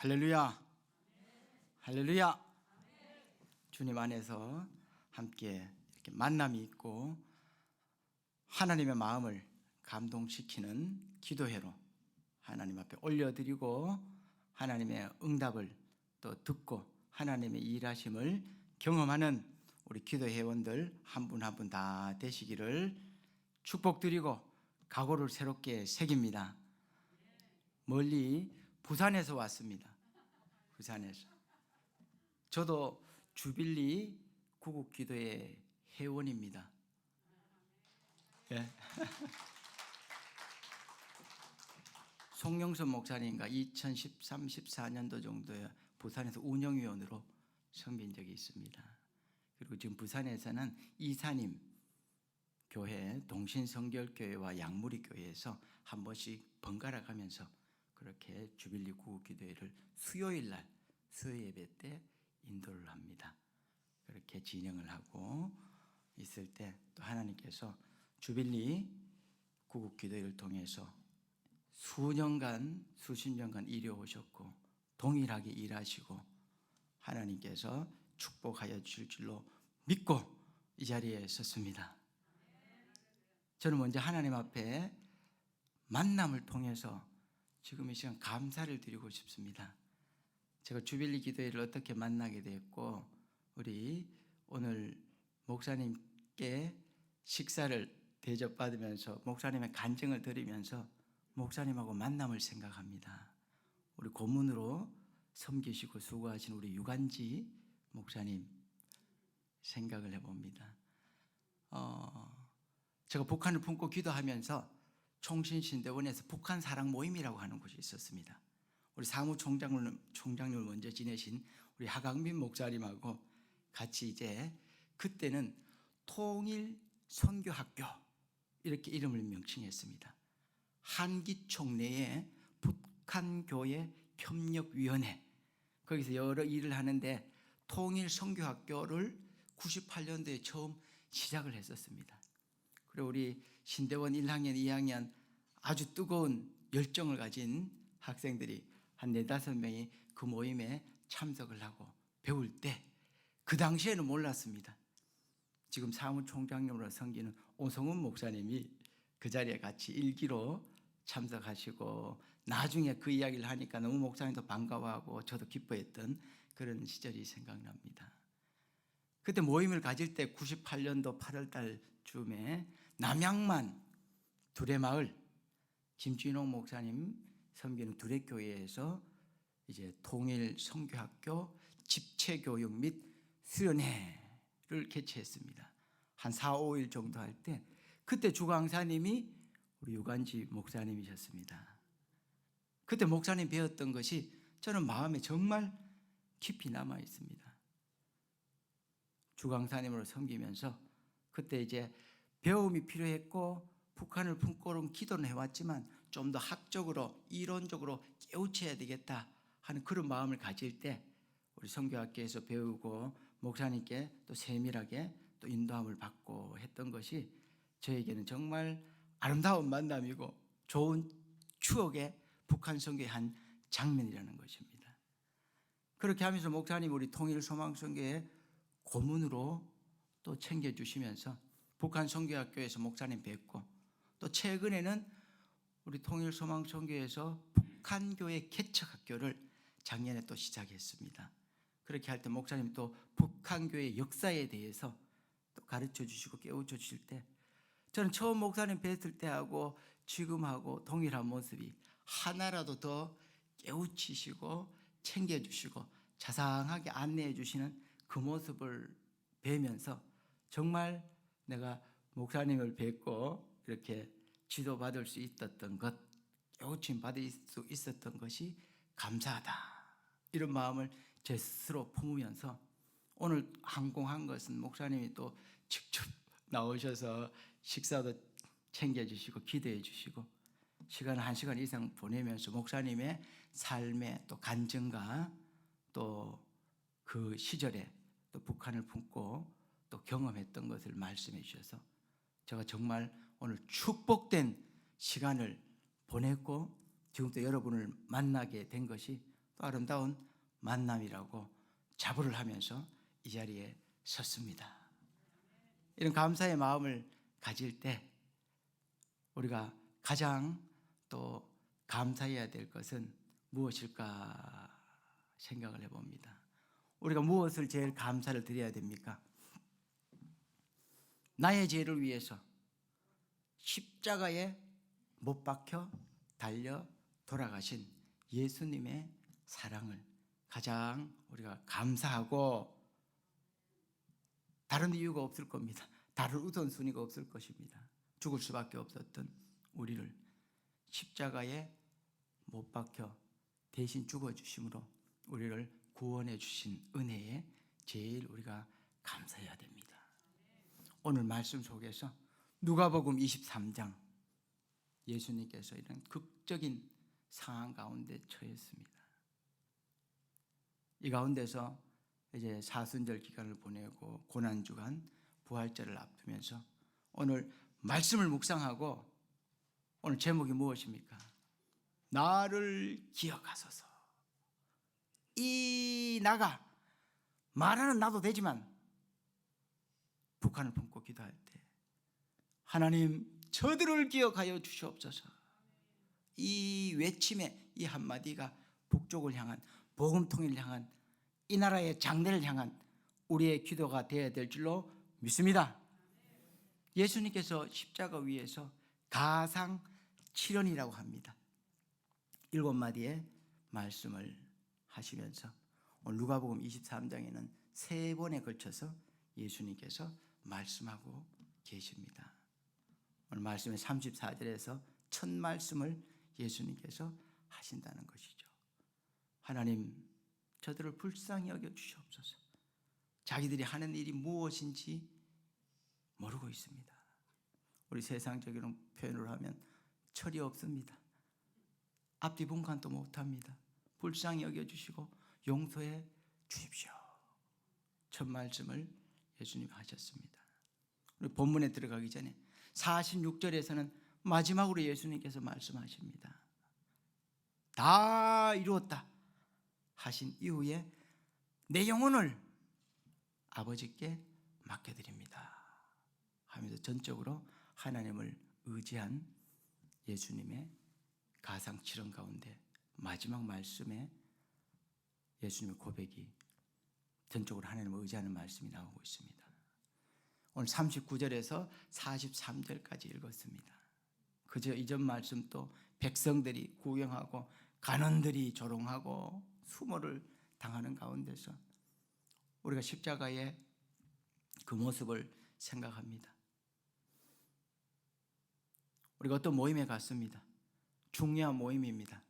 할렐루야, 할렐루야. 주님 안에서 함께 이렇게 만남이 있고 하나님의 마음을 감동시키는 기도회로 하나님 앞에 올려드리고 하나님의 응답을 또 듣고 하나님의 일하심을 경험하는 우리 기도회원들 한 분 한 분 다 되시기를 축복드리고 각오를 새롭게 새깁니다. 멀리 부산에서 왔습니다. 부산에서. 저도 주빌리 구국기도회 회원입니다. 네. 송영선 목사님과 2013, 14년도 정도에 부산에서 운영위원으로 섬긴 적이 있습니다. 그리고 지금 부산에서는 이사님 교회, 동신성결교회와 양무리교회에서 한 번씩 번갈아 가면서 그렇게 주빌리 구국기도회를 수요일 날 수요 예배 때 인도를 합니다. 그렇게 진행을 하고 있을 때 또 하나님께서 주빌리 구국기도회를 통해서 수년간 수십 년간 이루어 오셨고 동일하게 일하시고 하나님께서 축복하여 주실 줄로 믿고 이 자리에 섰습니다. 저는 먼저 하나님 앞에 만남을 통해서 지금 이 시간 감사를 드리고 싶습니다. 제가 주빌리 기도회를 어떻게 만나게 됐고 우리 오늘 목사님께 식사를 대접받으면서 목사님의 간증을 들으면서 목사님하고 만남을 생각합니다. 우리 고문으로 섬기시고 수고하신 우리 유관지 목사님 생각을 해봅니다. 제가 북한을 품고 기도하면서 총신신대원에서 북한 사랑 모임이라고 하는 곳이 있었습니다. 우리 사무총장님을 먼저 지내신 우리 하강민 목사님하고 같이 이제 그때는 통일선교학교 이렇게 이름을 명칭했습니다. 한기총 내에 북한교회 협력위원회 거기서 여러 일을 하는데 통일선교학교를 98년도에 처음 시작을 했었습니다. 그리고 우리 신대원 1학년, 2학년 아주 뜨거운 열정을 가진 학생들이 한 4-5명이 그 모임에 참석을 하고 배울 때 그 당시에는 몰랐습니다. 지금 사무총장님으로 섬기는 오성훈 목사님이 그 자리에 같이 일기로 참석하시고 나중에 그 이야기를 하니까 너무 목사님도 반가워하고 저도 기뻐했던 그런 시절이 생각납니다. 그때 모임을 가질 때 98년도 8월 달쯤에 남양만 두레마을 김진홍 목사님 섬기는 두레교회에서 이제 통일 선교학교 집체교육 및 수련회를 개최했습니다. 한 4, 5일 정도 할 때 그때 주강사님이 우리 유관지 목사님이셨습니다. 그때 목사님 배웠던 것이 저는 마음에 정말 깊이 남아 있습니다. 주강사님으로 섬기면서 그때 이제 배움이 필요했고 북한을 품고는 기도는 해왔지만 좀 더 학적으로 이론적으로 깨우쳐야 되겠다 하는 그런 마음을 가질 때 우리 선교학교에서 배우고 목사님께 또 세밀하게 또 인도함을 받고 했던 것이 저에게는 정말 아름다운 만남이고 좋은 추억의 북한 선교의 한 장면이라는 것입니다. 그렇게 하면서 목사님 우리 통일소망선교의 고문으로 또 챙겨주시면서 북한 선교학교에서 목사님 뵙고 또 최근에는 우리 통일소망선교에서 북한교회 개척학교를 작년에 또 시작했습니다. 그렇게 할 때 목사님 또 북한교회 역사에 대해서 또 가르쳐 주시고 깨우쳐 주실 때 저는 처음 목사님 뵀을 때하고 지금하고 동일한 모습이 하나라도 더 깨우치시고 챙겨주시고 자상하게 안내해 주시는 그 모습을 뵈면서 정말 내가 목사님을 뵙고 이렇게 지도받을 수 있었던 것, 깨우침 받을 수 있었던 것이 감사하다. 이런 마음을 제 스스로 품으면서 오늘 항공한 것은 목사님이 또 직접 나오셔서 식사도 챙겨주시고 기도해 주시고 시간을 1시간 이상 보내면서 목사님의 삶의 또 간증과 또 그 시절에 또 북한을 품고 또 경험했던 것을 말씀해 주셔서 제가 정말 오늘 축복된 시간을 보냈고 지금 또 여러분을 만나게 된 것이 또 또 아름다운 만남이라고 자부를 하면서 이 자리에 섰습니다. 이런 감사의 마음을 가질 때 우리가 가장 또 감사해야 될 것은 무엇일까 생각을 해봅니다. 우리가 무엇을 제일 감사를 드려야 됩니까? 나의 죄를 위해서 십자가에 못 박혀 달려 돌아가신 예수님의 사랑을 가장 우리가 감사하고, 다른 이유가 없을 겁니다. 다른 우선순위가 없을 것입니다. 죽을 수밖에 없었던 우리를 십자가에 못 박혀 대신 죽어주심으로 우리를 구원해 주신 은혜에 제일 우리가 감사해야 됩니다. 오늘 말씀 속에서 누가복음 23장, 예수님께서 이런 극적인 상황 가운데 처했습니다. 이 가운데서 이제 사순절 기간을 보내고 고난주간 부활절을 앞두면서 오늘 말씀을 묵상하고, 오늘 제목이 무엇입니까? 나를 기억하소서. 이 나가 말하는 나도 되지만 북한을 품고 기도할 때 하나님 저들을 기억하여 주시옵소서. 이 외침의 이 한마디가 북쪽을 향한, 복음통일을 향한, 이 나라의 장래를 향한 우리의 기도가 되어야 될 줄로 믿습니다. 예수님께서 십자가 위에서 가상 7원이라고 합니다. 7마디의 말씀을 하시면서 오늘 누가복음 23장에는 3번에 걸쳐서 예수님께서 말씀하고 계십니다. 오늘 말씀의 34절에서 첫 말씀을 예수님께서 하신다는 것이죠. 하나님 저들을 불쌍히 여겨 주시옵소서. 자기들이 하는 일이 무엇인지 모르고 있습니다. 우리 세상적인 표현으로 하면 철이 없습니다. 앞뒤 분간도 못합니다. 불쌍히 여겨주시고 용서해 주십시오. 첫 말씀을 예수님이 하셨습니다. 우리 본문에 들어가기 전에 46절에서는 마지막으로 예수님께서 말씀하십니다. 다 이루었다 하신 이후에 내 영혼을 아버지께 맡겨드립니다 하면서 전적으로 하나님을 의지한 예수님의 가상 7원 가운데 마지막 말씀에 예수님의 고백이 전적으로 하나님을 의지하는 말씀이 나오고 있습니다. 오늘 39절에서 43절까지 읽었습니다. 그저 이전 말씀도 백성들이 구경하고 간원들이 조롱하고 수모를 당하는 가운데서 우리가 십자가의 그 모습을 생각합니다. 우리가 어떤 모임에 갔습니다. 중요한 모임입니다.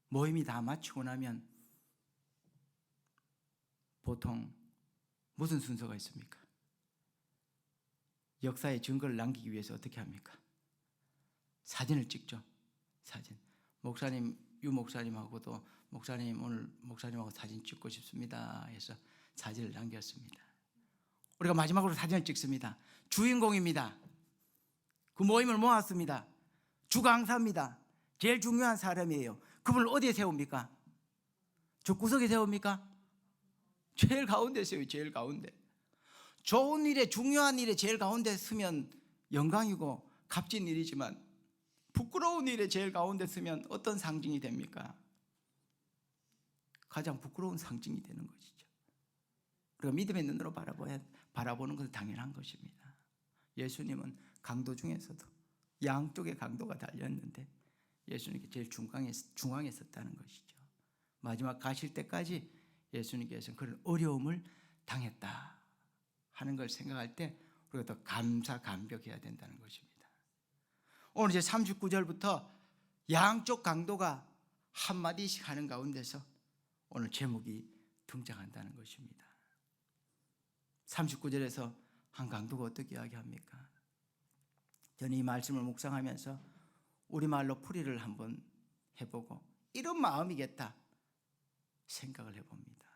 모임이 다 마치고 나면 보통 무슨 순서가 있습니까? 역사의 증거를 남기기 위해서 어떻게 합니까? 사진을 찍죠. 사진. 목사님, 유 목사님하고도 목사님 오늘 목사님하고 사진 찍고 싶습니다 해서 사진을 남겼습니다. 우리가 마지막으로 사진을 찍습니다. 주인공입니다. 그 모임을 모았습니다. 주강사입니다. 제일 중요한 사람이에요. 그분을 어디에 세웁니까? 저 구석에 세웁니까? 제일 가운데 세워요. 제일 가운데. 좋은 일에, 중요한 일에 제일 가운데 서면 영광이고 값진 일이지만 부끄러운 일에 제일 가운데 서면 어떤 상징이 됩니까? 가장 부끄러운 상징이 되는 것이죠. 우리가 믿음의 눈으로 바라보는 것은 당연한 것입니다. 예수님은 강도 중에서도 양쪽에 강도가 달렸는데 예수님께 제일 중앙에 섰다는 것이죠. 마지막 가실 때까지 예수님께서는 그런 어려움을 당했다 하는 걸 생각할 때 우리가 더 감격해야 된다는 것입니다. 오늘 이제 39절부터 양쪽 강도가 한마디씩 하는 가운데서 오늘 제목이 등장한다는 것입니다. 39절에서 한 강도가 어떻게 이야기합니까? 저는 이 말씀을 묵상하면서 우리말로 풀이를 한번 해보고 이런 마음이겠다 생각을 해봅니다.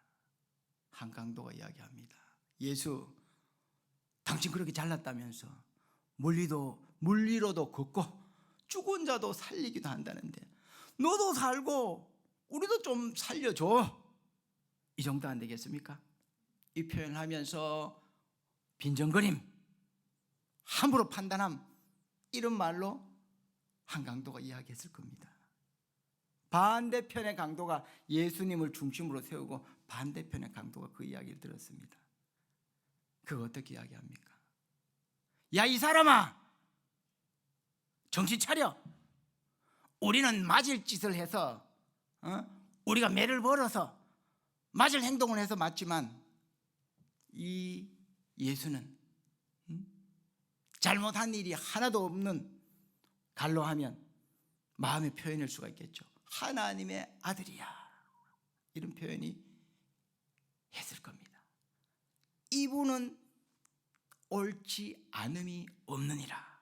한 강도가 이야기합니다. 예수, 당신 그렇게 잘났다면서 물리로도 걷고 죽은 자도 살리기도 한다는데 너도 살고 우리도 좀 살려줘. 이 정도 안 되겠습니까? 이 표현을 하면서 빈정거림, 함부로 판단함, 이런 말로 한 강도가 이야기했을 겁니다. 반대편의 강도가 예수님을 중심으로 세우고 반대편의 강도가 그 이야기를 들었습니다. 그거 어떻게 이야기합니까? 야, 이 사람아, 정신 차려. 우리는 맞을 짓을 해서 우리가 매를 벌어서 맞을 행동을 해서 맞지만 이 예수는 잘못한 일이 하나도 없는 갈로 하면 마음의 표현일 수가 있겠죠. 하나님의 아들이야, 이런 표현이 했을 겁니다. 이분은 옳지 않음이 없느니라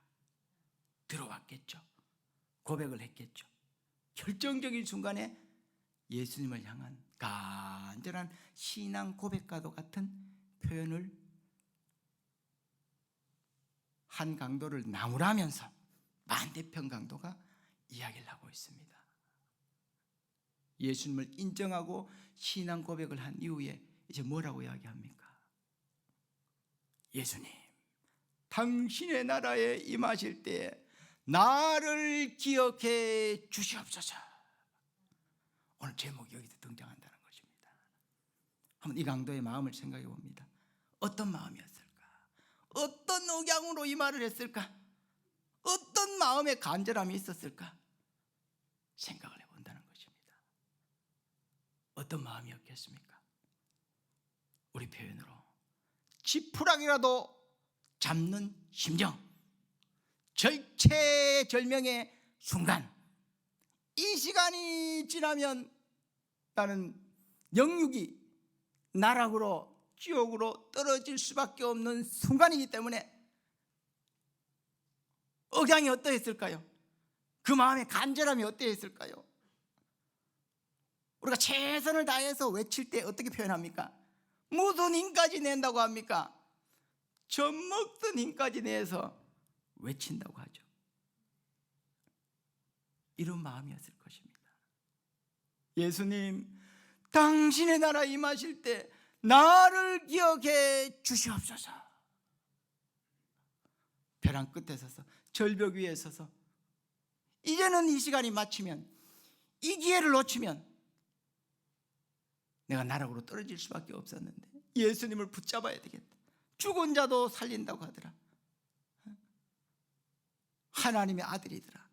들어왔겠죠. 고백을 했겠죠. 결정적인 순간에 예수님을 향한 간절한 신앙 고백과도 같은 표현을 한 강도를 나무라면서 반대편 강도가 이야기를 하고 있습니다. 예수님을 인정하고 신앙 고백을 한 이후에 이제 뭐라고 이야기합니까? 예수님, 당신의 나라에 임하실 때 나를 기억해 주시옵소서. 오늘 제목이 여기서 등장한다는 것입니다. 한번 이 강도의 마음을 생각해 봅니다. 어떤 마음이었을까? 어떤 억양으로 이 말을 했을까? 어떤 마음의 간절함이 있었을까? 생각을 해본다는 것입니다. 어떤 마음이었겠습니까? 우리 표현으로 지푸라기라도 잡는 심정, 절체절명의 순간, 이 시간이 지나면 나는 영육이 나락으로 지옥으로 떨어질 수밖에 없는 순간이기 때문에 억양이 어떠했을까요? 그 마음의 간절함이 어떠했을까요? 우리가 최선을 다해서 외칠 때 어떻게 표현합니까? 무슨 힘까지 낸다고 합니까? 젖먹던 힘까지 내서 외친다고 하죠. 이런 마음이었을 것입니다. 예수님, 당신의 나라 임하실 때 나를 기억해 주시옵소서. 벼랑 끝에 서서, 절벽 위에 서서, 이제는 이 시간이 마치면, 이 기회를 놓치면 내가 나락으로 떨어질 수밖에 없었는데 예수님을 붙잡아야 되겠다. 죽은 자도 살린다고 하더라. 하나님의 아들이더라.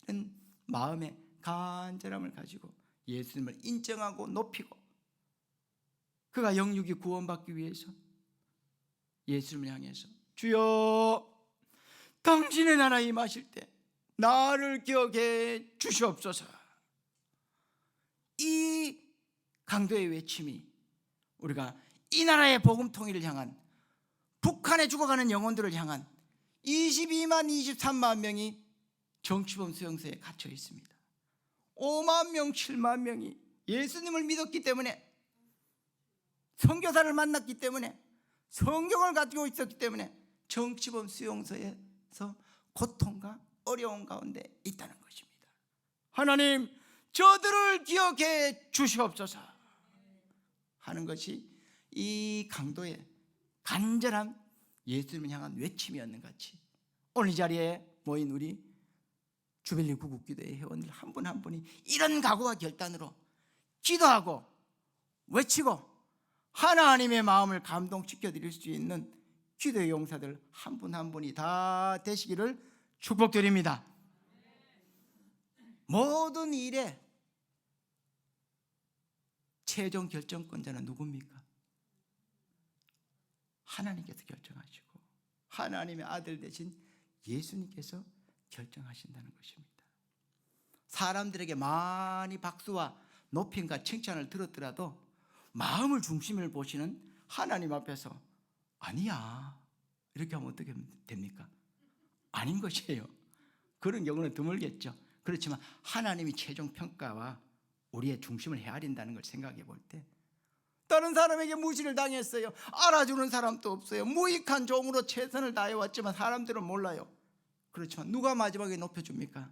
이런 마음의 간절함을 가지고 예수님을 인정하고 높이고, 그가 영육이 구원받기 위해서 예수님을 향해서 주여, 당신의 나라에 임하실 때 나를 기억해 주시옵소서. 이 강도의 외침이 우리가 이 나라의 복음 통일을 향한, 북한에 죽어가는 영혼들을 향한 22만 23만 명이 정치범 수용소에 갇혀 있습니다. 5만 명 7만 명이 예수님을 믿었기 때문에, 선교사를 만났기 때문에, 성경을 가지고 있었기 때문에 정치범 수용소에서 고통과 어려운 가운데 있다는 것입니다. 하나님, 저들을 기억해 주시옵소서 하는 것이 이 강도의 간절한 예수님을 향한 외침이었는 같이, 오늘 이 자리에 모인 우리 주빌리 구국기도의 회원들 한 분 한 분이 이런 각오와 결단으로 기도하고 외치고 하나님의 마음을 감동시켜 드릴 수 있는 기도의 용사들 한 분 한 분이 다 되시기를 축복드립니다. 모든 일에 최종 결정권자는 누굽니까? 하나님께서 결정하시고 하나님의 아들 되신 예수님께서 결정하신다는 것입니다. 사람들에게 많이 박수와 높임과 칭찬을 들었더라도 마음을 중심을 보시는 하나님 앞에서 아니야, 이렇게 하면 어떻게 됩니까? 아닌 것이에요. 그런 경우는 드물겠죠. 그렇지만 하나님이 최종 평가와 우리의 중심을 헤아린다는 걸 생각해 볼 때, 다른 사람에게 무시를 당했어요. 알아주는 사람도 없어요. 무익한 종으로 최선을 다해왔지만 사람들은 몰라요. 그렇지만 누가 마지막에 높여줍니까?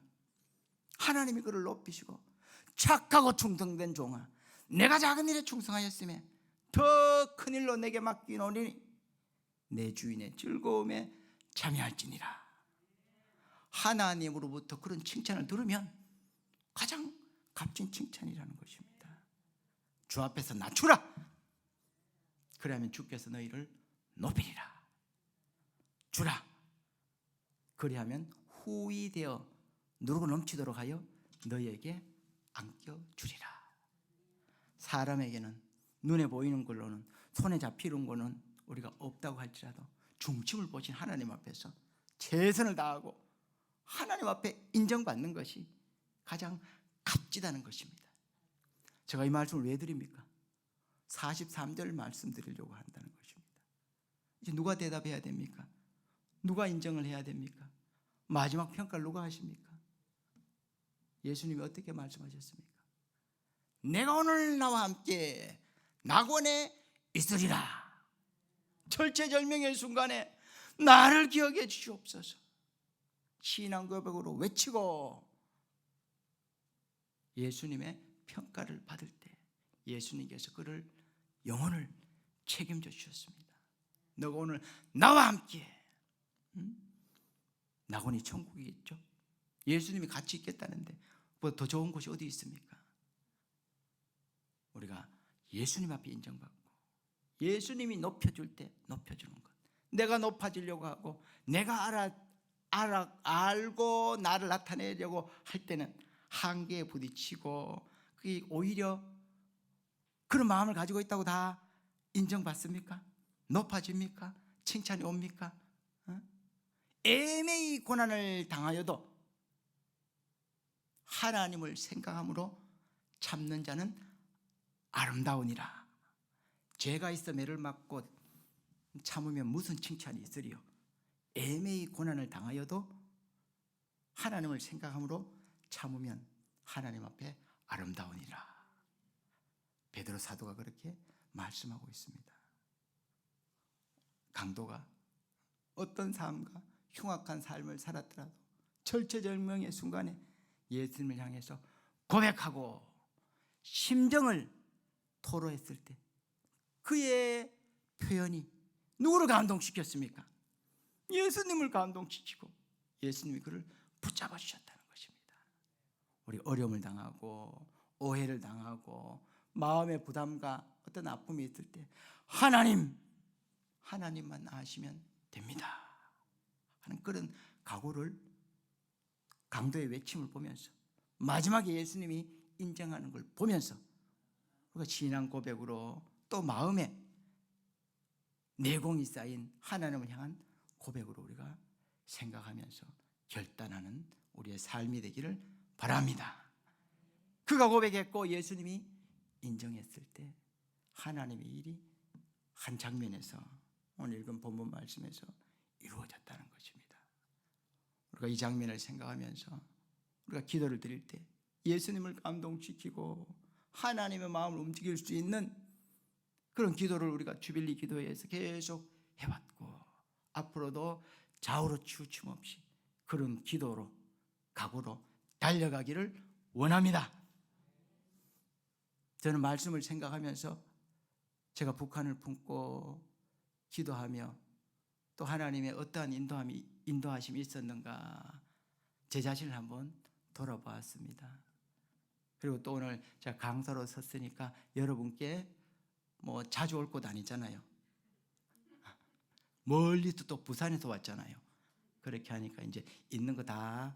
하나님이 그를 높이시고 착하고 충성된 종아, 내가 작은 일에 충성하였으며 더 큰 일로 내게 맡기노니 내 주인의 즐거움에 참여할지니라. 하나님으로부터 그런 칭찬을 들으면 가장 값진 칭찬이라는 것입니다. 주 앞에서 낮추라. 그러면 주께서 너희를 높이리라. 주라. 그리하면 후히 되어 누르고 넘치도록 하여 너희에게 안겨주리라. 사람에게는 눈에 보이는 걸로는, 손에 잡히는 거는 우리가 없다고 할지라도 중심을 보신 하나님 앞에서 최선을 다하고 하나님 앞에 인정받는 것이 가장 값지다는 것입니다. 제가 이 말씀을 왜 드립니까? 43절 말씀드리려고 한다는 것입니다. 이제 누가 대답해야 됩니까? 누가 인정을 해야 됩니까? 마지막 평가를 누가 하십니까? 예수님이 어떻게 말씀하셨습니까? 내가 오늘 나와 함께 낙원에 있으리라. 절체절명의 순간에 나를 기억해 주시옵소서. 신앙 고백으로 외치고 예수님의 평가를 받을 때 예수님께서 그를 영혼을 책임져 주셨습니다. 너가 오늘 나와 함께, 낙원이 천국이겠죠. 예수님이 같이 있겠다는데 뭐 더 좋은 곳이 어디 있습니까? 우리가 예수님 앞에 인정받고 예수님이 높여줄 때 높여주는 것, 내가 높아지려고 하고 내가 알고 나를 나타내려고 할 때는 한계에 부딪히고, 그게 오히려 그런 마음을 가지고 있다고 다 인정받습니까? 높아집니까? 칭찬이 옵니까? 애매히 고난을 당하여도 하나님을 생각함으로 참는 자는 아름다우니라. 죄가 있어 매를 맞고 참으면 무슨 칭찬이 있으리요. 애매히 고난을 당하여도 하나님을 생각함으로 참으면 하나님 앞에 아름다우니라. 베드로 사도가 그렇게 말씀하고 있습니다. 강도가 어떤 삶과 흉악한 삶을 살았더라도 절체절명의 순간에 예수님을 향해서 고백하고 심정을 토로했을 때 그의 표현이 누구를 감동시켰습니까? 예수님을 감동시키고 예수님이 그를 붙잡아 주셨다는 것입니다. 우리 어려움을 당하고 오해를 당하고 마음의 부담과 어떤 아픔이 있을 때 하나님만 아시면 됩니다 하는 그런 각오를, 강도의 외침을 보면서 마지막에 예수님이 인정하는 걸 보면서 우리가 신앙 고백으로 또 마음에 내공이 쌓인 하나님을 향한 고백으로 우리가 생각하면서 결단하는 우리의 삶이 되기를 바랍니다. 그가 고백했고 예수님이 인정했을 때 하나님의 일이 한 장면에서, 오늘 읽은 본문 말씀에서 이루어졌다는 것입니다. 우리가 이 장면을 생각하면서 우리가 기도를 드릴 때 예수님을 감동시키고 하나님의 마음을 움직일 수 있는 그런 기도를 우리가 주빌리 기도회에서 계속 해왔고 앞으로도 좌우로 치우침 없이 그런 기도로, 각오로 달려가기를 원합니다. 저는 말씀을 생각하면서 제가 북한을 품고 기도하며 또 하나님의 어떠한 인도하심이 있었는가 제 자신을 한번 돌아보았습니다. 그리고 또 오늘 제가 강사로 섰으니까 여러분께 뭐 자주 올 곳 아니잖아요. 멀리서 또 부산에서 왔잖아요. 그렇게 하니까 이제 있는 거 다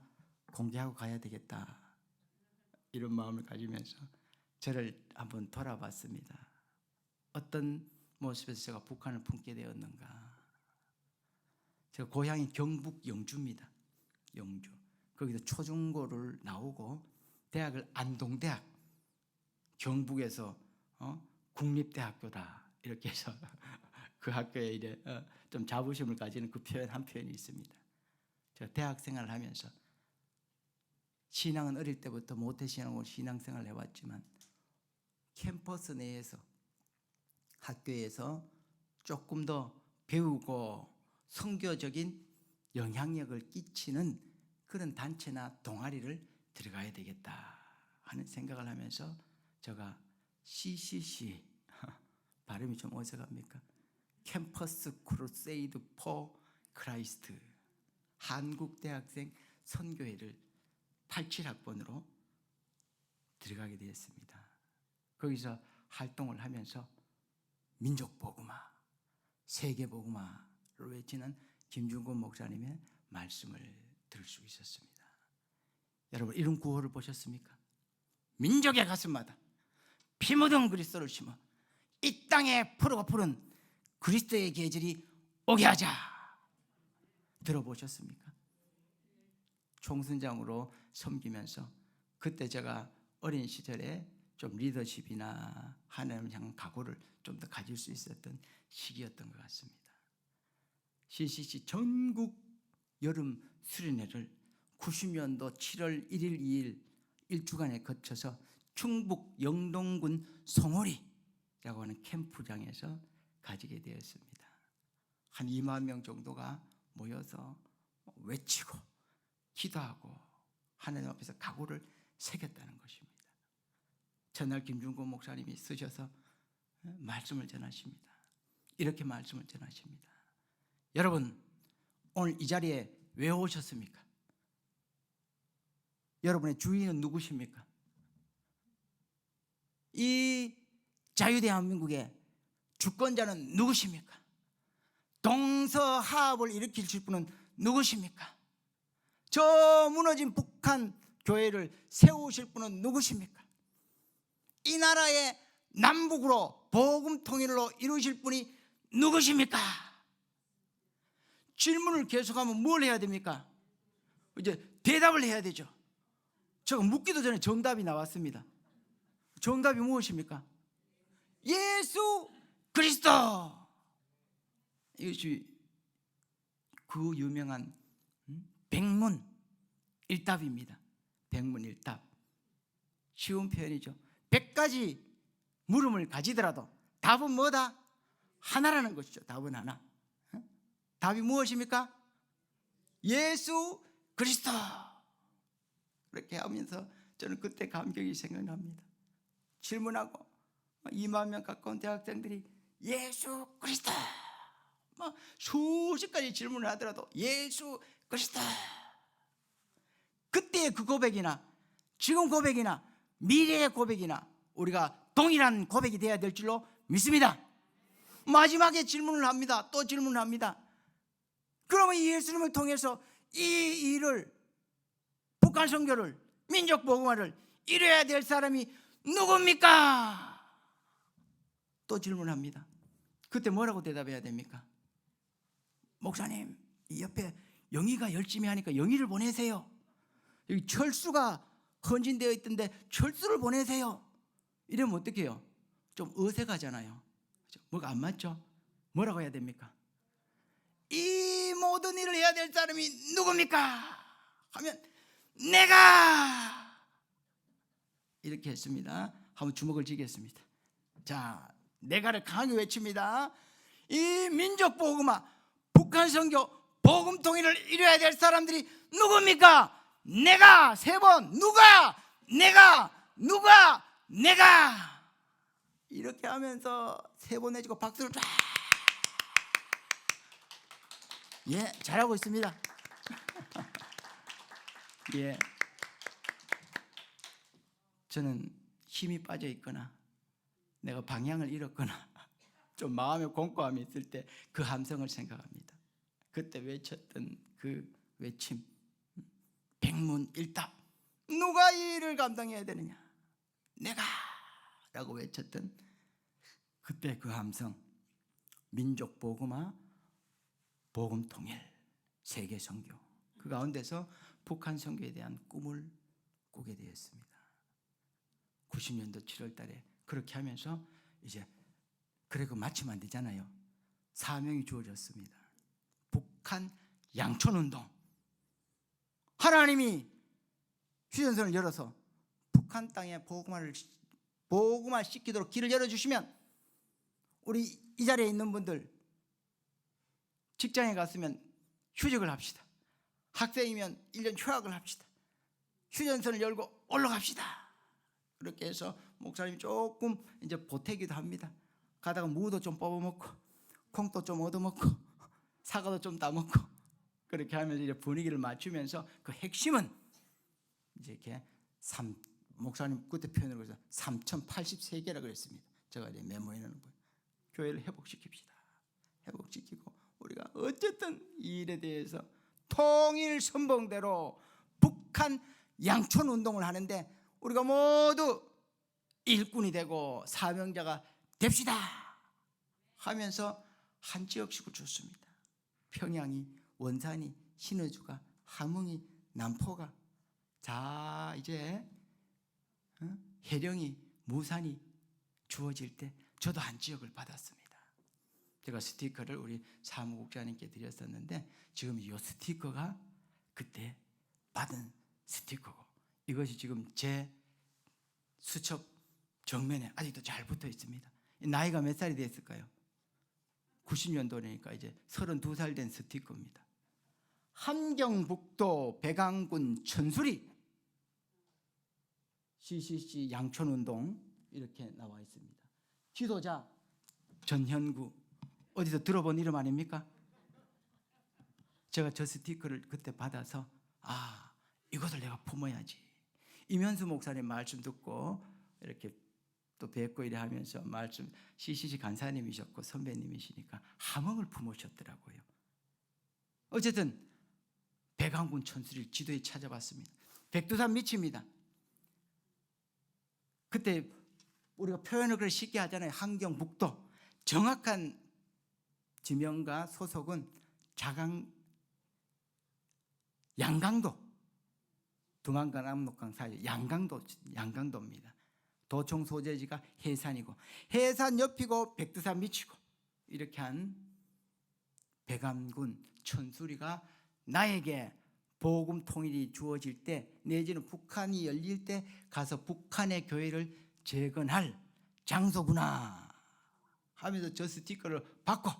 공개하고 가야 되겠다 이런 마음을 가지면서 저를 한번 돌아봤습니다. 어떤 모습에서 제가 북한을 품게 되었는가. 제가 고향이 경북 영주입니다. 영주. 거기서 초중고를 나오고 대학을 안동대학, 경북에서 국립대학교다 이렇게 해서 그 학교에 이제 좀 자부심을 가지는 그 표현 한 표현이 있습니다. 제가 대학 생활을 하면서 신앙은 어릴 때부터 모태신앙으로 신앙생활을 해왔지만 캠퍼스 내에서 학교에서 조금 더 배우고 선교적인 영향력을 끼치는 그런 단체나 동아리를 들어가야 되겠다 하는 생각을 하면서 제가 CCC 발음이 좀 어색합니까? 캠퍼스 크루세이드 포 크라이스트 한국대학생 선교회를 87학번으로 들어가게 되었습니다. 거기서 활동을 하면서 민족복음화, 세계복음화를 외치는 김준권 목사님의 말씀을 들을 수 있었습니다. 여러분, 이런 구호를 보셨습니까? 민족의 가슴마다 피 묻은 그리스도를 심어 이 땅에 푸르고 푸른 그리스도의 계절이 오게 하자. 들어보셨습니까? 총선장으로 섬기면서 그때 제가 어린 시절에 좀 리더십이나 하나님을 향한 각오를 좀 더 가질 수 있었던 시기였던 것 같습니다. CCC 전국 여름 수련회를 90년도 7월 1일 2일 1주간에 거쳐서 충북 영동군 송오리라고 하는 캠프장에서 가지게 되었습니다. 한 2만 명 정도가 모여서 외치고 기도하고 하나님 앞에서 각오를 새겼다는 것입니다. 전날 김준권 목사님이 쓰셔서 말씀을 전하십니다. 이렇게 말씀을 전하십니다. 여러분, 오늘 이 자리에 왜 오셨습니까? 여러분의 주인은 누구십니까? 이 자유대한민국의 주권자는 누구십니까? 동서화합을 일으키실 분은 누구십니까? 저 무너진 북한 교회를 세우실 분은 누구십니까? 이 나라의 남북으로 복음 통일로 이루실 분이 누구십니까? 질문을 계속하면 뭘 해야 됩니까? 이제 대답을 해야 되죠. 제가 묻기도 전에 정답이 나왔습니다. 정답이 무엇입니까? 예수 그리스도. 이것이 그 유명한 백문일답입니다. 백문일답. 쉬운 표현이죠. 100가지 물음을 가지더라도 답은 뭐다? 하나라는 것이죠. 답은 하나. 답이 무엇입니까? 예수 그리스도. 그렇게 하면서 저는 그때 감격이 생각납니다. 질문하고 2만 명 가까운 대학생들이 예수 그리스도 수십 가지 질문을 하더라도 예수 그리스도. 그때의 그 고백이나 지금 고백이나 미래의 고백이나 우리가 동일한 고백이 되어야 될 줄로 믿습니다. 마지막에 질문을 합니다. 또 질문을 합니다. 그러면 이 예수님을 통해서 이 일을, 북한 선교를, 민족 복음화를 이뤄야 될 사람이 누굽니까? 또 질문합니다. 그때 뭐라고 대답해야 됩니까? 목사님, 이 옆에 영희가 열심히 하니까 영희를 보내세요. 여기 철수가 헌진되어 있던데 철수를 보내세요. 이러면 어떻게 해요? 좀 어색하잖아요. 뭐가 안 맞죠? 뭐라고 해야 됩니까? 이 모든 일을 해야 될 사람이 누굽니까? 하면 내가 이렇게 했습니다. 한번 주먹을 쥐겠습니다. 자, 내가를 강하게 외칩니다. 이 민족 복음화, 북한 선교, 복음 통일을 이뤄야 될 사람들이 누굽니까? 내가. 3번. 누가? 내가. 이렇게 하면서 3번 해주고 박수를 쫙. 예, 잘하고 있습니다. 예. 저는 힘이 빠져 있거나 내가 방향을 잃었거나 좀 마음의 공고함이 있을 때 그 함성을 생각합니다. 그때 외쳤던 그 외침, 백문일답. 누가 이 일을 감당해야 되느냐? 내가 라고 외쳤던 그때 그 함성, 민족 복음화, 복음 통일, 세계 선교. 그 가운데서 북한 선교에 대한 꿈을 꾸게 되었습니다. 90년도 7월 달에 그렇게 하면서 이제 그래도 마치면 안 되잖아요. 사명이 주어졌습니다. 북한 양촌운동. 하나님이 휴전선을 열어서 북한 땅에 복음화 시키도록 길을 열어주시면 우리 이 자리에 있는 분들 직장에 갔으면 휴직을 합시다. 학생이면 1년 휴학을 합시다. 휴전선을 열고 올라갑시다. 그렇게 해서 목사님이 조금 이제 보태기도 합니다. 가다가 무도 좀 뽑아먹고 콩도 좀 얻어먹고 사과도 좀 따먹고 그렇게 하면서 이제 분위기를 맞추면서 그 핵심은 이제 이렇게 목사님 그때 표현을 해서 3083개라 그랬습니다. 제가 이제 메모해 놓은 거예요. 교회를 회복시킵시다. 회복시키고 우리가 어쨌든 이 일에 대해서 통일 선봉대로 북한 양촌 운동을 하는데 우리가 모두 일꾼이 되고 사명자가 됩시다 하면서 한 지역씩을 줬습니다. 평양이, 원산이, 신의주가, 함흥이, 남포가, 자 이제 해령이, 무산이 주어질 때 저도 한 지역을 받았습니다. 제가 스티커를 우리 사무국장님께 드렸었는데 지금 이 스티커가 그때 받은 스티커고 이것이 지금 제 수첩 정면에 아직도 잘 붙어 있습니다. 나이가 몇 살이 됐을까요? 90년도니까 이제 32살 된 스티커입니다. 함경북도 백안군 천수리 CCC 양촌운동 이렇게 나와 있습니다. 지도자 전현구 어디서 들어본 이름 아닙니까? 제가 저 스티커를 그때 받아서 이것을 내가 품어야지. 이면수 목사님 말씀 듣고 이렇게 또 뵙고 이래 하면서 말씀 CCC 간사님이셨고 선배님이시니까 함흥을 품으셨더라고요. 어쨌든 백안군 천수리를 지도에 찾아봤습니다. 백두산 밑입니다. 그때 우리가 표현을 그렇게 쉽게 하잖아요. 함경북도 정확한 지명과 소속은 양강도 두만강 압록강 사이 양강도입니다. 도청 소재지가 해산이고 해산 옆이고 백두산 밑이고 이렇게 한 백안군 천수리가 나에게 복음 통일이 주어질 때 내지는 북한이 열릴 때 가서 북한의 교회를 재건할 장소구나 하면서 저 스티커를 받고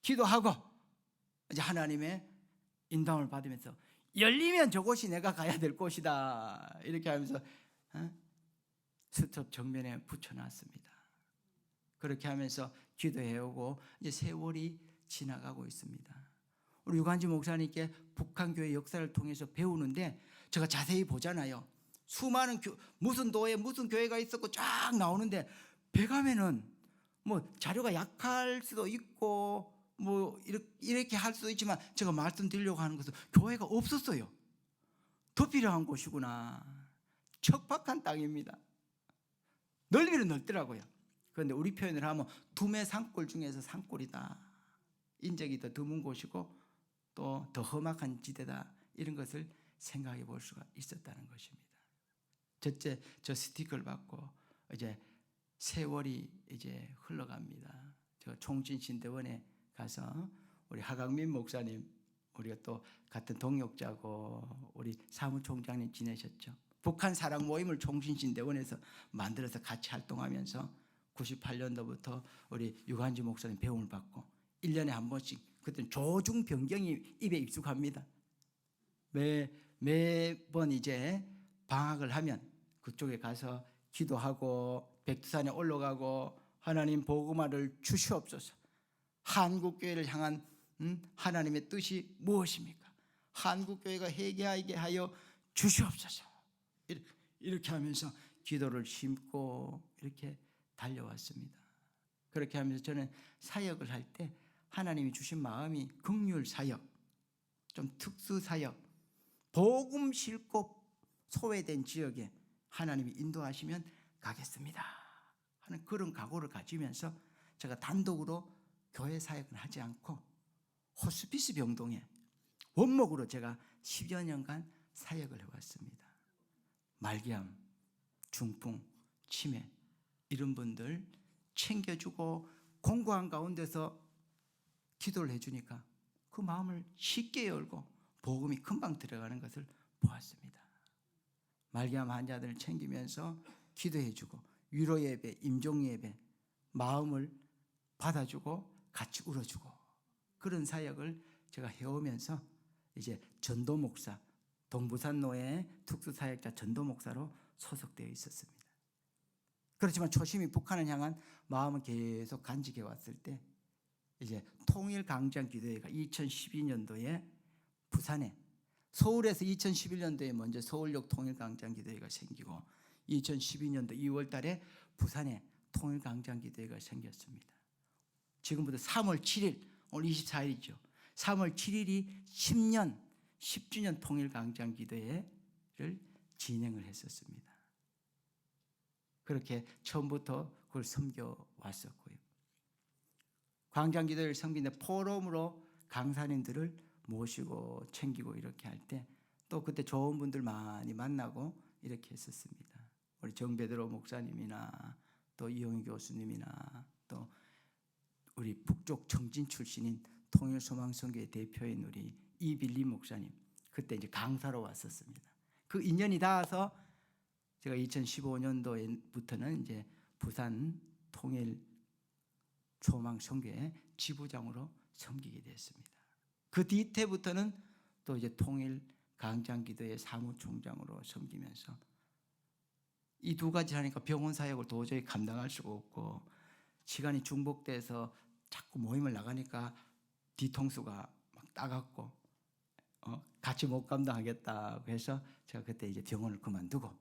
기도하고 이제 하나님의 인도함을 받으면서 열리면 저곳이 내가 가야 될 곳이다 이렇게 하면서 스톱 정면에 붙여놨습니다. 그렇게 하면서 기도해오고 이제 세월이 지나가고 있습니다. 우리 유관지 목사님께 북한교회 역사를 통해서 배우는데 제가 자세히 보잖아요. 수많은 무슨 도에 무슨 교회가 있었고 쫙 나오는데 배감에는 뭐 자료가 약할 수도 있고 뭐 이렇게 할 수도 있지만 제가 말씀드리려고 하는 것은 교회가 없었어요. 더 필요한 곳이구나. 척박한 땅입니다. 넓이는 넓더라고요. 그런데 우리 표현을 하면 두메 산골 중에서 산골이다. 인적이 더 드문 곳이고 또 더 험악한 지대다. 이런 것을 생각해 볼 수가 있었다는 것입니다. 첫째, 저 스티커를 받고 이제 세월이 이제 흘러갑니다. 저 총진신대원에 가서 우리 하강민 목사님, 우리가 또 같은 동역자고 우리 사무총장님 지내셨죠. 북한 사랑 모임을 총진신대원에서 만들어서 같이 활동하면서 98년도부터 우리 유관지 목사님 배움을 받고 1년에 한 번씩 그때는 조중 변경이 입에 익숙합니다. 매번 이제 방학을 하면 그쪽에 가서 기도하고 백두산에 올라가고 하나님 복음화를 주시옵소서. 한국교회를 향한 하나님의 뜻이 무엇입니까? 한국교회가 회개하게 하여 주시옵소서. 이렇게 하면서 기도를 심고 이렇게 달려왔습니다. 그렇게 하면서 저는 사역을 할 때 하나님이 주신 마음이 긍휼 사역, 좀 특수 사역, 복음 싣고 소외된 지역에 하나님이 인도하시면 가겠습니다 하는 그런 각오를 가지면서 제가 단독으로 교회 사역을 하지 않고 호스피스 병동에 원목으로 제가 10여 년간 사역을 해왔습니다. 말기암, 중풍, 치매 이런 분들 챙겨주고 공고한 가운데서 기도를 해주니까 그 마음을 쉽게 열고 복음이 금방 들어가는 것을 보았습니다. 말기암 환자들을 챙기면서 기도해주고 위로 예배, 임종 예배, 마음을 받아주고 같이 울어주고 그런 사역을 제가 해오면서 이제 전도 목사, 동부산 노예 특수사역자 전도 목사로 소속되어 있었습니다. 그렇지만 초심이 북한을 향한 마음은 계속 간직해 왔을 때 이제 통일강장기도회가 2012년도에 부산에, 서울에서 2011년도에 먼저 서울역 통일강장기도회가 생기고 2012년도 2월 달에 부산에 통일강장기도회가 생겼습니다. 지금부터 3월 7일, 오늘 24일이죠. 3월 7일이 10주년 통일강장기도회를 진행을 했었습니다. 그렇게 처음부터 그걸 섬겨왔었고요. 광장기도회를 섬기는데 포럼으로 강사님들을 모시고 챙기고 이렇게 할 때 또 그때 좋은 분들 많이 만나고 이렇게 했었습니다. 우리 정베드로 목사님이나 또 이용희 교수님이나 또 우리 북쪽 청진 출신인 통일소망선교회 대표인 우리 이빌리 목사님, 그때 이제 강사로 왔었습니다. 그 인연이 닿아서 제가 2015년도부터는 이제 부산 통일 소망선교회 지부장으로 섬기게 됐습니다. 그 뒤태부터는 또 이제 통일 강장기도회 사무총장으로 섬기면서 이 두 가지 하니까 병원 사역을 도저히 감당할 수가 없고 시간이 중복돼서 자꾸 모임을 나가니까 뒤통수가 막 따갑고 같이 못 감당하겠다고 해서 제가 그때 이제 병원을 그만두고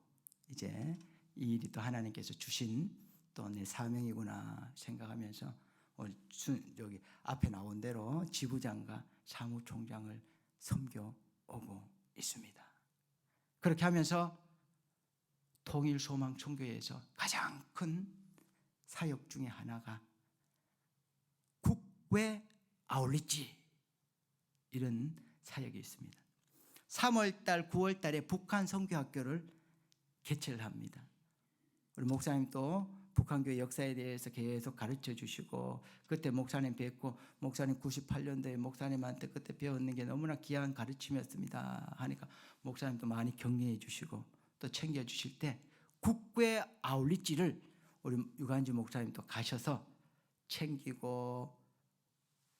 이제 이 일이 또 하나님께서 주신 또 내 사명이구나 생각하면서 여기 앞에 나온 대로 지부장과 사무총장을 섬겨오고 있습니다. 그렇게 하면서 통일소망총교회에서 가장 큰 사역 중에 하나가 국외 아울리지, 이런 사역이 있습니다. 3월달, 9월달에 북한 선교학교를 개최를 합니다. 우리 목사님 또 북한교회 역사에 대해서 계속 가르쳐 주시고, 그때 목사님 뵙고 목사님 98년도에 목사님한테 그때 배웠는 게 너무나 귀한 가르침이었습니다 하니까 목사님도 많이 격려해 주시고 또 챙겨 주실 때 국외 아울리지를 우리 유관지 목사님도 가셔서 챙기고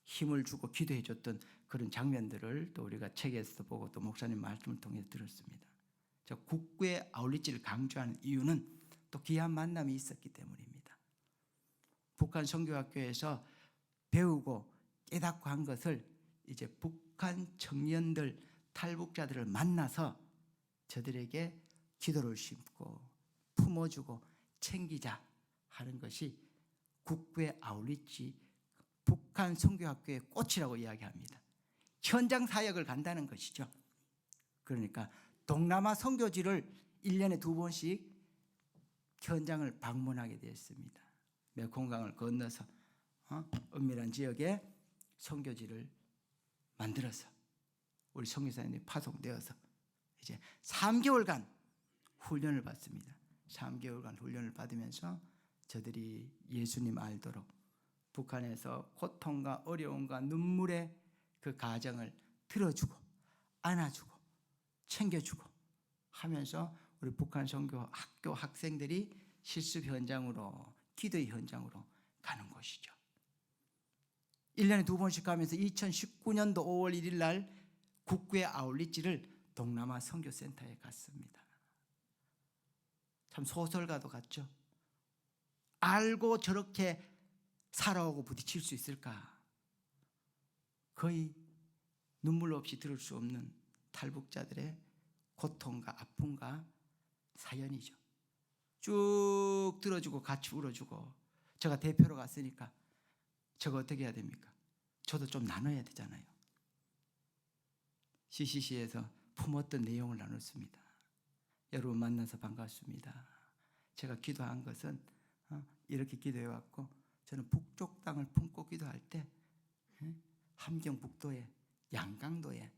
힘을 주고 기도해 줬던 그런 장면들을 또 우리가 책에서 보고 또 목사님 말씀을 통해 들었습니다. 저 국외 아울리지를 강조하는 이유는 또 귀한 만남이 있었기 때문입니다. 북한 선교학교에서 배우고 깨닫고 한 것을 이제 북한 청년들, 탈북자들을 만나서 저들에게 기도를 심고 품어주고 챙기자 하는 것이 국외 아울리지 북한 선교학교의 꽃이라고 이야기합니다. 현장 사역을 간다는 것이죠. 그러니까 동남아 선교지를 1년에 2번씩 현장을 방문하게 되었습니다. 메콩강을 건너서 은밀한 지역에 선교지를 만들어서 우리 선교사님이 파송되어서 이제 3개월간 훈련을 받습니다. 3개월간 훈련을 받으면서 저들이 예수님 알도록 북한에서 고통과 어려움과 눈물의 그 가정을 들어주고 안아주고 챙겨주고 하면서 우리 북한 선교 학교 학생들이 실습 현장으로, 기도의 현장으로 가는 것이죠. 1년에 2번씩 가면서 2019년도 5월 1일 날 국외 아울리지를 동남아 선교센터에 갔습니다. 참 소설가도 같죠. 알고 저렇게 살아오고 부딪힐 수 있을까? 거의 눈물 없이 들을 수 없는 탈북자들의 고통과 아픔과 사연이죠. 쭉 들어주고 같이 울어주고, 제가 대표로 갔으니까 저거 어떻게 해야 됩니까? 저도 좀 나눠야 되잖아요. CCC에서 품었던 내용을 나눴습니다. 여러분 만나서 반갑습니다. 제가 기도한 것은 이렇게 기도해왔고, 저는 북쪽 땅을 품고 기도할 때 함경북도에 양강도에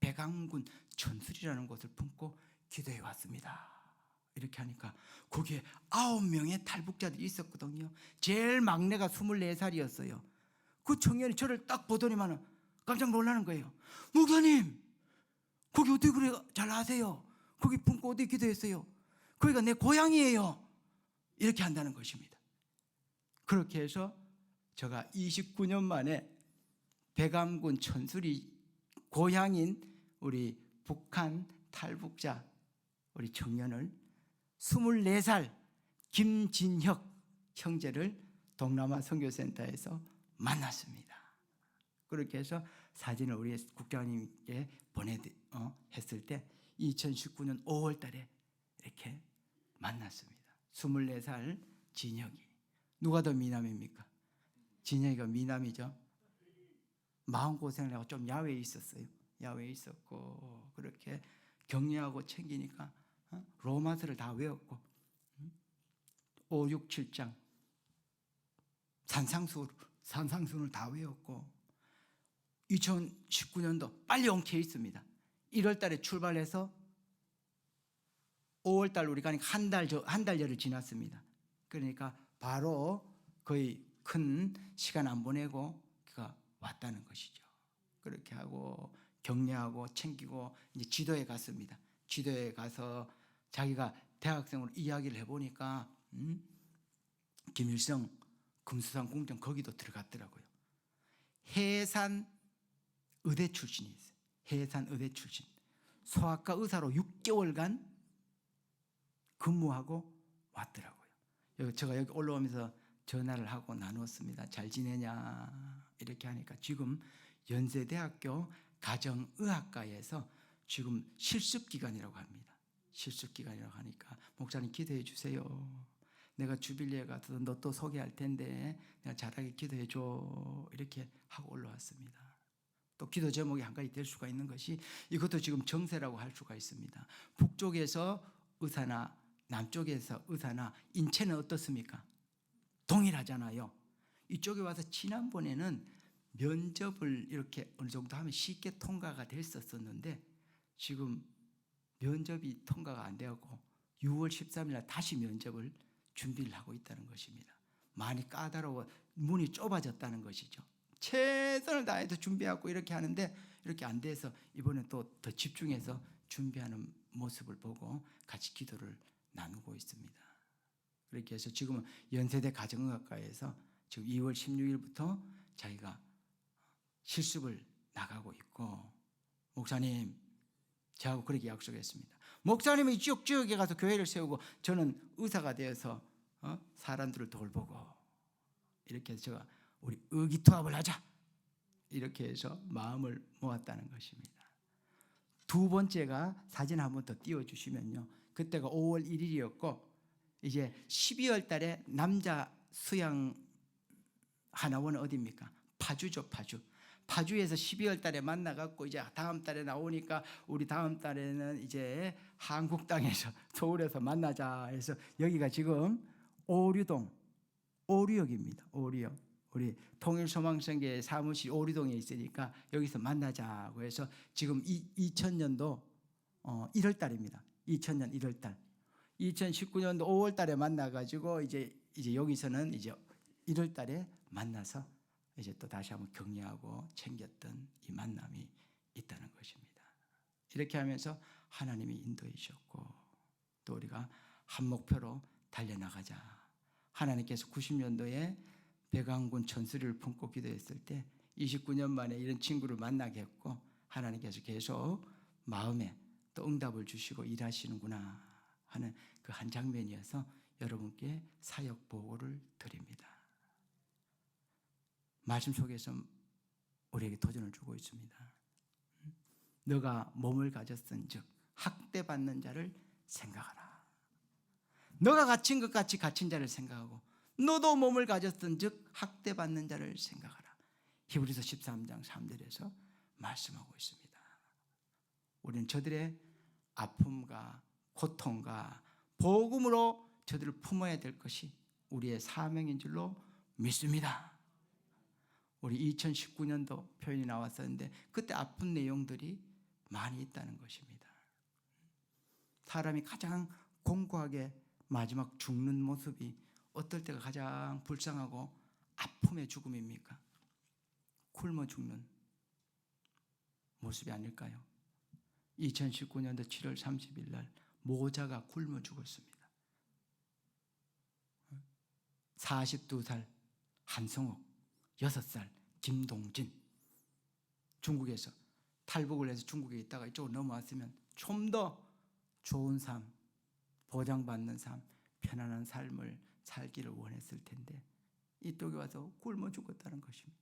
백암군 전술이라는 곳을 품고 기도해 왔습니다. 이렇게 하니까 거기에 9명의 탈북자들이 있었거든요. 제일 막내가 24살이었어요. 그 청년이 저를 딱 보더니만 깜짝 놀라는 거예요. 목사님, 거기 어떻게 그래 잘 아세요? 거기 품고 어디 기도했어요? 거기가 내 고향이에요. 이렇게 한다는 것입니다. 그렇게 해서 제가 29년 만에 백암군 천수리 고향인 우리 북한 탈북자 우리 청년을 24살 김진혁 형제를 동남아 선교센터에서 만났습니다. 그렇게 해서 사진을 우리 국장님께 했을 때 2019년 5월 달에 이렇게 만났습니다. 24살 진혁이. 누가 더 미남입니까? 진혁이가 미남이죠. 마음고생을 하고 좀 야외에 있었어요. 야외에 있었고 그렇게 격려하고 챙기니까 로마서를 다 외웠고 5, 6, 7장 산상수훈을 다 외웠고 2019년도 빨리 온 케이스입니다. 1월 달에 출발해서 5월 달 우리가 한 달여를 지났습니다. 그러니까 바로 거의 큰 시간 안 보내고 그가 왔다는 것이죠. 그렇게 하고 격려하고 챙기고 이제 지도에 갔습니다. 지도에 가서 자기가 대학생으로 이야기를 해보니까 김일성 금수산 궁전 거기도 들어갔더라고요. 해산 의대 출신이 있어요. 해산 의대 출신. 소아과 의사로 6개월간 근무하고 왔더라고요. 제가 여기 올라오면서 전화를 하고 나눴습니다. 잘 지내냐 이렇게 하니까 지금 연세대학교 가정의학과에서 지금 실습기간이라고 합니다. 실습기간이라고 하니까 목사님 기도해 주세요. 내가 주빌리에 가서 너 또 소개할 텐데 내가 잘하게 기도해 줘. 이렇게 하고 올라왔습니다. 또 기도 제목이 한 가지 될 수가 있는 것이 이것도 지금 정세라고 할 수가 있습니다. 북쪽에서 의사나 남쪽에서 의사나 인체는 어떻습니까? 동일하잖아요. 이쪽에 와서 지난번에는 면접을 이렇게 어느 정도 하면 쉽게 통과가 됐었는데 지금 면접이 통과가 안 되었고 6월 13일 날 다시 면접을 준비를 하고 있다는 것입니다. 많이 까다로워 문이 좁아졌다는 것이죠. 최선을 다해서 준비하고 이렇게 하는데 이렇게 안 돼서 이번에 또 더 집중해서 준비하는 모습을 보고 같이 기도를 나누고 있습니다. 그렇게 해서 지금은 연세대 가정의학과에서 지금 2월 16일부터 자기가 실습을 나가고 있고 목사님 저하고 그렇게 약속했습니다. 목사님이 지역에 가서 교회를 세우고 저는 의사가 되어서 사람들을 돌보고 이렇게 해서 제가 우리 의기투합을 하자 이렇게 해서 마음을 모았다는 것입니다. 두 번째가 사진 한번 더 띄워주시면요. 그때가 5월 1일이었고 이제 12월 달에 남자 수양 하나원은 어디입니까? 파주죠. 파주에서 12월 달에 만나갖고 이제 다음 달에 나오니까 우리 다음 달에는 이제 한국 땅에서 서울에서 만나자 해서 여기가 지금 오류역입니다. 오류역. 우리 통일소망성계 사무실 오류동에 있으니까 여기서 만나자고 해서 지금 2000년도 1월 달입니다. 2000년 1월 달. 2019년도 5월 달에 만나가지고 이제 여기서는 이제 1월 달에 만나서 이제 또 다시 한번 격려하고 챙겼던 이 만남이 있다는 것입니다. 이렇게 하면서 하나님이 인도해 주셨고 또 우리가 한 목표로 달려나가자. 하나님께서 90년도에 백왕군 천수리를 품고 기도했을 때 29년 만에 이런 친구를 만나게 했고 하나님께서 계속 마음에 또 응답을 주시고 일하시는구나 하는 그 한 장면이어서 여러분께 사역 보고를 드립니다. 말씀 속에서 우리에게 도전을 주고 있습니다. 너가 몸을 가졌은즉 학대받는 자를 생각하라. 너가 갇힌 것 같이 갇힌 자를 생각하고 너도 몸을 가졌은즉 학대받는 자를 생각하라. 히브리서 13장 3절에서 말씀하고 있습니다. 우리는 저들의 아픔과 고통과 복음으로 저들을 품어야 될 것이 우리의 사명인 줄로 믿습니다. 우리 2019년도 표현이 나왔었는데 그때 아픈 내용들이 많이 있다는 것입니다. 사람이 가장 공고하게 마지막 죽는 모습이 어떨 때가 가장 불쌍하고 아픔의 죽음입니까? 굶어 죽는 모습이 아닐까요? 2019년도 7월 30일 날 모자가 굶어 죽었습니다. 42살 한성옥, 6살 김동진. 중국에서 탈북을 해서 중국에 있다가 이쪽으로 넘어왔으면 좀 더 좋은 삶, 보장받는 삶, 편안한 삶을 살기를 원했을 텐데 이쪽에 와서 굶어 죽었다는 것입니다.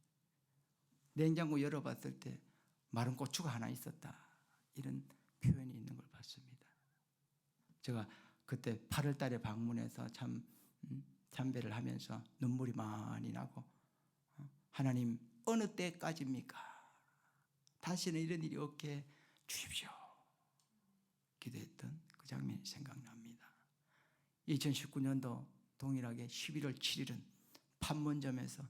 냉장고 열어봤을 때 마른 고추가 하나 있었다, 이런 표현이 있는 걸 봤습니다. 제가 그때 8월 달에 방문해서 참 참배를 하면서 눈물이 많이 나고, 하나님 어느 때까지입니까? 다시는 이런 일이 없게 주십시오 기도했던 그 장면이 생각납니다. 2019년도 동일하게 11월 7일은 판문점에서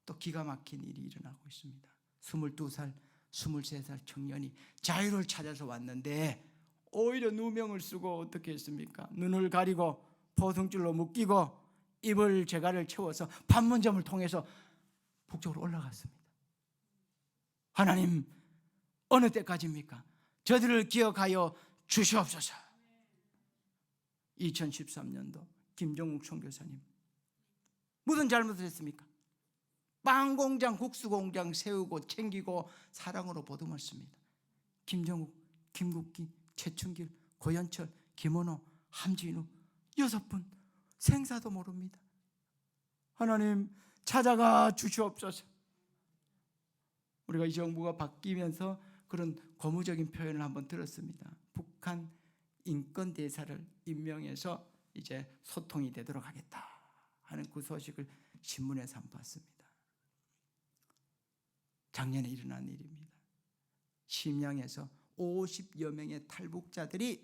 또 기가 막힌 일이 일어나고 있습니다. 22살, 23살 청년이 자유를 찾아서 왔는데 오히려 누명을 쓰고 어떻게 했습니까? 눈을 가리고 포승줄로 묶이고 입을 재갈을 채워서 판문점을 통해서 북쪽으로 올라갔습니다. 하나님 어느 때까지입니까? 저들을 기억하여 주시옵소서. 2013년도 김종욱 선교사님 무슨 잘못을 했습니까? 빵 공장, 국수 공장 세우고 챙기고 사랑으로 보듬었습니다. 김종욱, 김국기, 최춘길, 고현철, 김원호, 함진우 6분 생사도 모릅니다. 하나님 찾아가 주시옵소서. 우리가 이 정부가 바뀌면서 그런 고무적인 표현을 한번 들었습니다. 북한 인권대사를 임명해서 이제 소통이 되도록 하겠다 하는 그 소식을 신문에서 한번 봤습니다. 작년에 일어난 일입니다. 심양에서 50여 명의 탈북자들이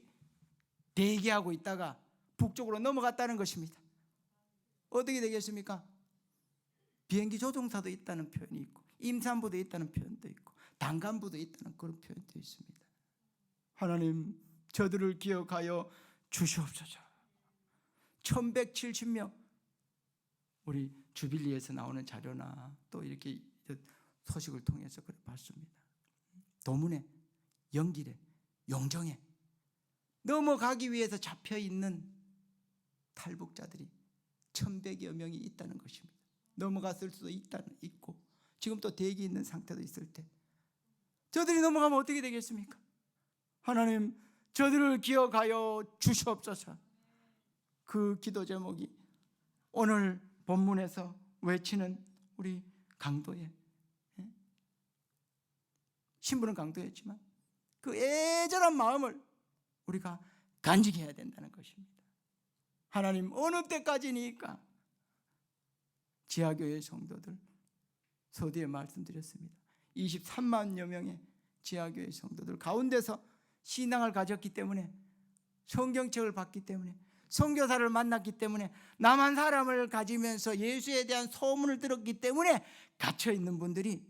대기하고 있다가 북쪽으로 넘어갔다는 것입니다. 어떻게 되겠습니까? 비행기 조종사도 있다는 표현이 있고 임산부도 있다는 표현도 있고 단간부도 있다는 그런 표현도 있습니다. 하나님 저들을 기억하여 주시옵소서. 1170명 우리 주빌리에서 나오는 자료나 또 이렇게 소식을 통해서 그래 봤습니다. 도문에, 영길에, 용정에 넘어가기 위해서 잡혀있는 탈북자들이 1100여 명이 있다는 것입니다. 넘어갔을 수도 있고 지금 또 대기 있는 상태도 있을 때 저들이 넘어가면 어떻게 되겠습니까? 하나님 저들을 기억하여 주시옵소서. 그 기도 제목이 오늘 본문에서 외치는 우리 강도의, 신부는 강도였지만 그 애절한 마음을 우리가 간직해야 된다는 것입니다. 하나님 어느 때까지니까. 지하교회 성도들 서두에 말씀드렸습니다. 23만여 명의 지하교회 성도들 가운데서 신앙을 가졌기 때문에, 성경책을 봤기 때문에, 선교사를 만났기 때문에, 남한 사람을 가지면서 예수에 대한 소문을 들었기 때문에 갇혀있는 분들이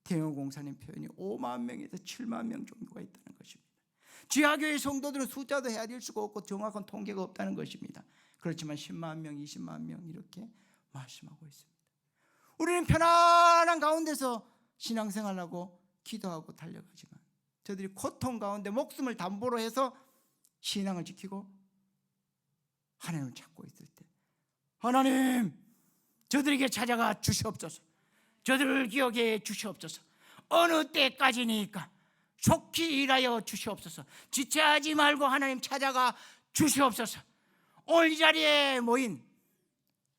대형공사님 표현이 5만 명에서 7만 명 정도가 있다는 것입니다. 지하교회 성도들은 숫자도 헤아릴 수가 없고 정확한 통계가 없다는 것입니다. 그렇지만 10만 명, 20만 명 이렇게 말씀하고 있습니다. 우리는 편안한 가운데서 신앙생활하고 기도하고 달려가지만 저들이 고통 가운데 목숨을 담보로 해서 신앙을 지키고 하나님을 찾고 있을 때 하나님 저들에게 찾아가 주시옵소서. 저들을 기억해 주시옵소서. 어느 때까지니까 속히 일하여 주시옵소서. 지체하지 말고 하나님 찾아가 주시옵소서. 오늘 이 자리에 모인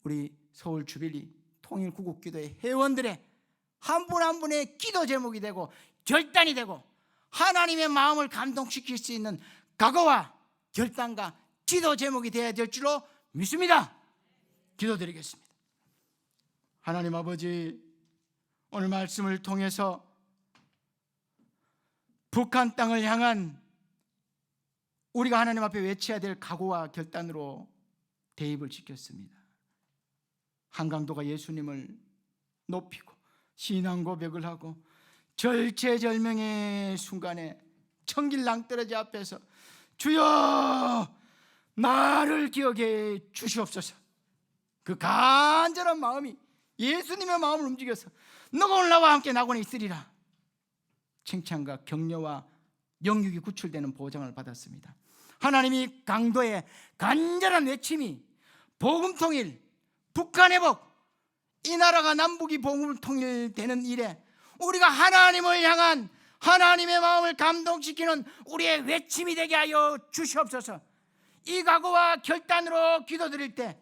우리 서울 주빌리 통일구국기도의 회원들의 한 분 한 분의 기도 제목이 되고 결단이 되고 하나님의 마음을 감동시킬 수 있는 각오와 결단과 기도 제목이 되어야 될 줄로 믿습니다. 기도드리겠습니다. 하나님 아버지, 오늘 말씀을 통해서 북한 땅을 향한 우리가 하나님 앞에 외쳐야 될 각오와 결단으로 대입을 시켰습니다. 한강도가 예수님을 높이고 신앙 고백을 하고 절체절명의 순간에 천길 낭떠러지 앞에서 주여 나를 기억해 주시옵소서. 그 간절한 마음이 예수님의 마음을 움직여서 너가 오늘 나와 함께 낙원에 있으리라 칭찬과 격려와 영육이 구출되는 보장을 받았습니다. 하나님이 강도의 간절한 외침이 복음통일, 북한회복, 이 나라가 남북이 복음통일되는 일에 우리가 하나님을 향한 하나님의 마음을 감동시키는 우리의 외침이 되게 하여 주시옵소서. 이 각오와 결단으로 기도드릴 때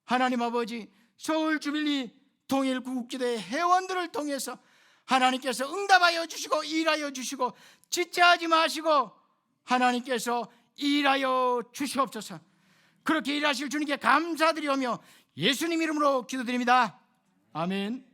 하나님 아버지, 서울 주빌리 통일구국지대 회원들을 통해서 하나님께서 응답하여 주시고 일하여 주시고 지체하지 마시고 하나님께서 일하여 주시옵소서. 그렇게 일하실 주님께 감사드리오며 예수님 이름으로 기도드립니다. 아멘.